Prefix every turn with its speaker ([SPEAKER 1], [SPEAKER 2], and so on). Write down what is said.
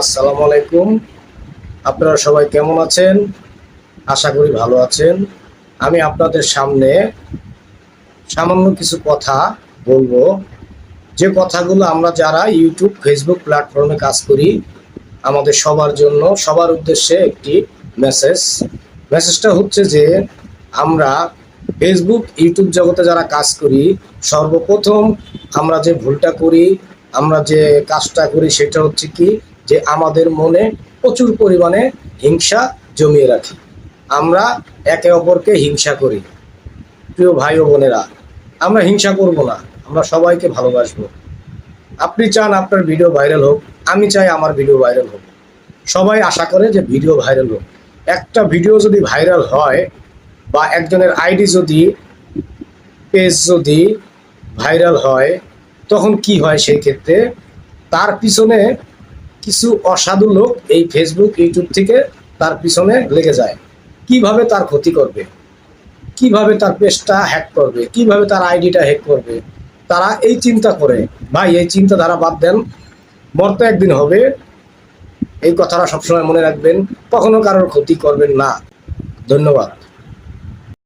[SPEAKER 1] আসসালামু আলাইকুম। আপনারা সবাই কেমন আছেন? আশা করি ভালো আছেন। আমি আপনাদের সামনে সামান্য কিছু কথা বলবো, যে কথাগুলো আমরা যারা ইউটিউব ফেসবুক প্ল্যাটফর্মে কাজ করি আমাদের সবার জন্য, সবার উদ্দেশ্যে একটি মেসেজটা হচ্ছে যে আমরা ফেসবুক ইউটিউব জগতে যারা কাজ করি, সর্বপ্রথম আমরা যে ভুলটা করি, আমরা যে কাজটা করি সেটা হচ্ছে কি, যে আমাদের মনে প্রচুর পরিমাণে হিংসা জমিয়ে রাখি। আমরা একে অপরকে হিংসা করি। প্রিয় ভাই ও বোনেরা, আমরা হিংসা করব না, আমরা সবাইকে ভালোবাসবো। আপনি চান আপনার ভিডিও ভাইরাল হোক, আমি চাই আমার ভিডিও ভাইরাল হোক। সবাই আশা করে যে ভিডিও ভাইরাল হোক। একটা ভিডিও যদি ভাইরাল হয় বা একজনের আইডি যদি, পেজ যদি ভাইরাল হয়, তখন কি হয়? সেই ক্ষেত্রে তার পিছনে কিছু অসাধু লোক এই ফেসবুক ইউটিউব থেকে তার পিছনে লেগে যায়। কিভাবে তার ক্ষতি করবে, কিভাবে তার পেজটা হ্যাক করবে, কিভাবে তার আইডিটা হ্যাক করবে, তারা এই চিন্তা করে। ভাই, এই চিন্তাধারা বাদ দেন, মরতে একদিন হবে। এই কথাটা সবসময় মনে রাখবেন, কখনো কারোর ক্ষতি করবেন না। ধন্যবাদ।